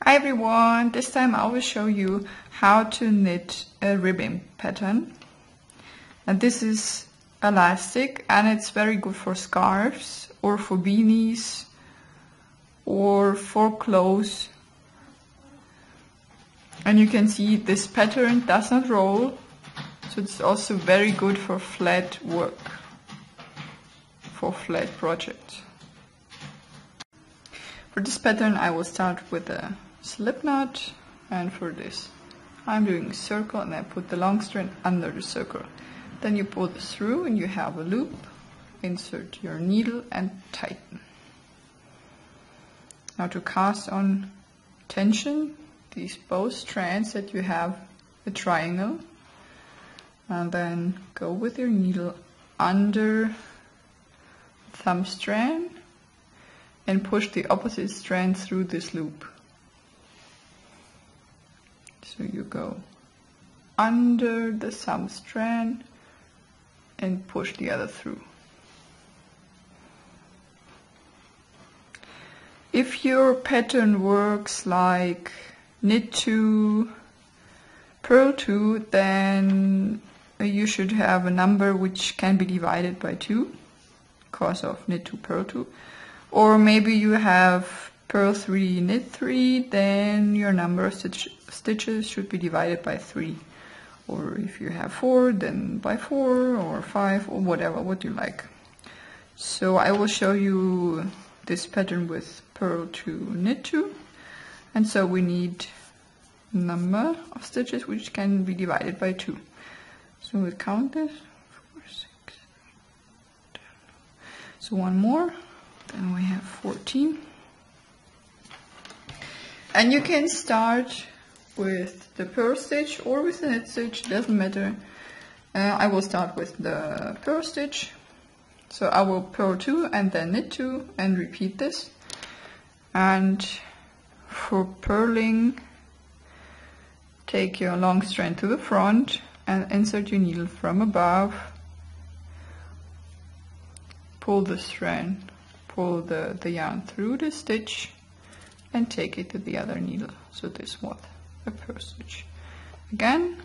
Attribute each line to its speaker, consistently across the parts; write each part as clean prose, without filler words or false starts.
Speaker 1: Hi everyone, this time I will show you how to knit a ribbon pattern. And this is elastic and it's very good for scarves or for beanies or for clothes. And you can see this pattern does not roll, so it's also very good for flat work, for flat projects. For this pattern I will start with a slip knot, and for this I'm doing a circle and I put the long strand under the circle. Then you pull this through and you have a loop, insert your needle and tighten. Now to cast on tension these both strands that you have a triangle, and then go with your needle under thumb strand and push the opposite strand through this loop. So you go under the thumb strand and push the other through. If your pattern works like knit 2, purl 2, then you should have a number which can be divided by 2 because of knit 2, purl 2. Or maybe you have purl 3, knit 3, then your number of stitches should be divided by 3. Or if you have 4, then by 4, or 5, or whatever, what you like. So I will show you this pattern with purl 2, knit 2. And so we need number of stitches which can be divided by 2. So we'll count this, 4, 6, 10. So one more. Then we have 14. And you can start with the purl stitch or with the knit stitch, doesn't matter. I will start with the purl stitch. So I will purl 2 and then knit 2 and repeat this. And for purling, take your long strand to the front and insert your needle from above. Pull the strand. Pull the yarn through the stitch and take it to the other needle. So this was a purl stitch. Again,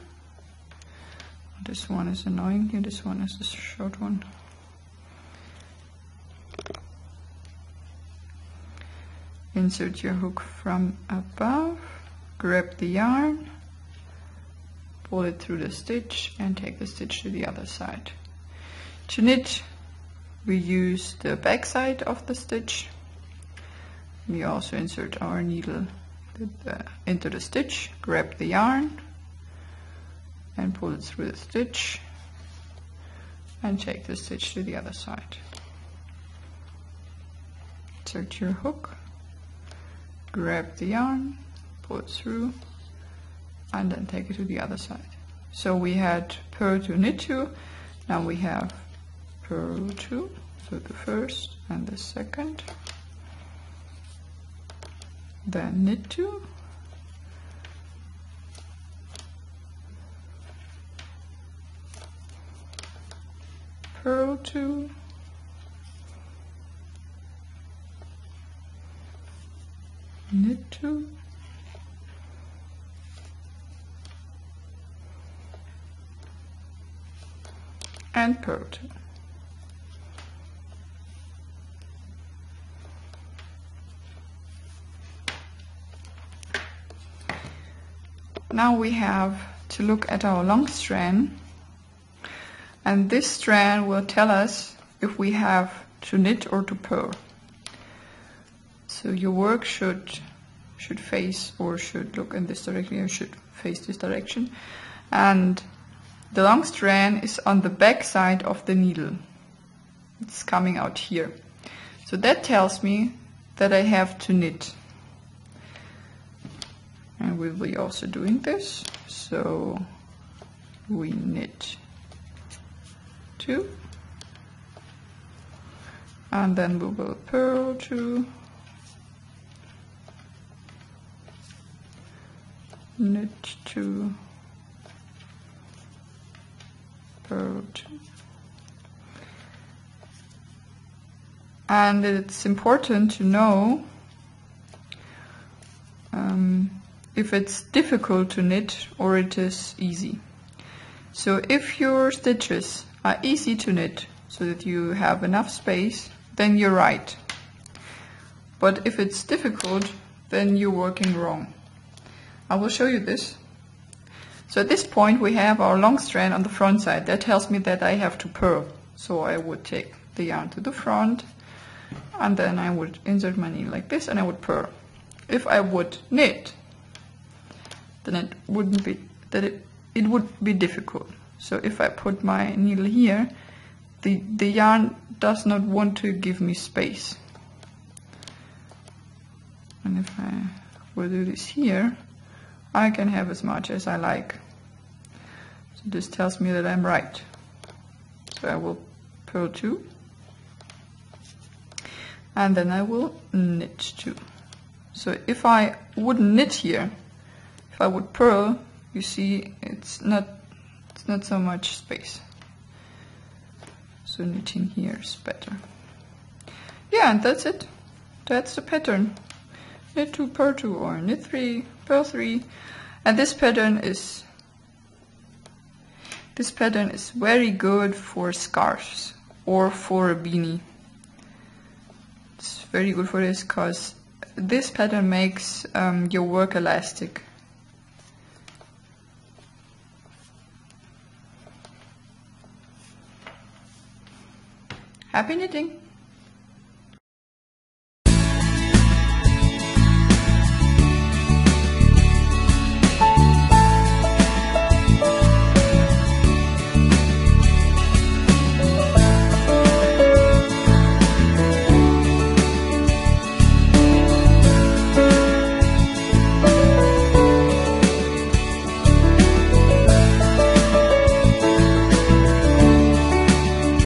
Speaker 1: this one is annoying here, this one is a short one. Insert your hook from above, grab the yarn, pull it through the stitch and take the stitch to the other side. To knit, we use the back side of the stitch. We also insert our needle into the stitch, grab the yarn and pull it through the stitch and take the stitch to the other side. Insert your hook, grab the yarn, pull it through and then take it to the other side. So we had purl 2, knit 2, now we have purl 2, so the first and the second, then knit 2, purl 2, knit 2, and purl 2. Now we have to look at our long strand, and this strand will tell us if we have to knit or to purl. So your work should face or should look in this direction, or should face this direction. And the long strand is on the back side of the needle. It's coming out here. So that tells me that I have to knit. And we will be also doing this. So we knit 2. And then we will purl 2. Knit 2. Purl 2. And it's important to know if it's difficult to knit or it is easy. So if your stitches are easy to knit so that you have enough space, then you're right. But if it's difficult, then you're working wrong. I will show you this. So at this point we have our long strand on the front side. That tells me that I have to purl. So I would take the yarn to the front, and then I would insert my needle like this and I would purl. If I would knit, then it wouldn't be that it would be difficult. So if I put my needle here, the yarn does not want to give me space. And if I will do this here, I can have as much as I like. So this tells me that I'm right. So I will purl 2. And then I will knit 2. So if I wouldn't knit here, if I would purl, you see it's not so much space. So knitting here is better. Yeah, and that's it. That's the pattern. Knit 2, purl 2, or knit 3, purl 3. And this pattern is very good for scarves or for a beanie. It's very good for this because this pattern makes your work elastic. Happy knitting!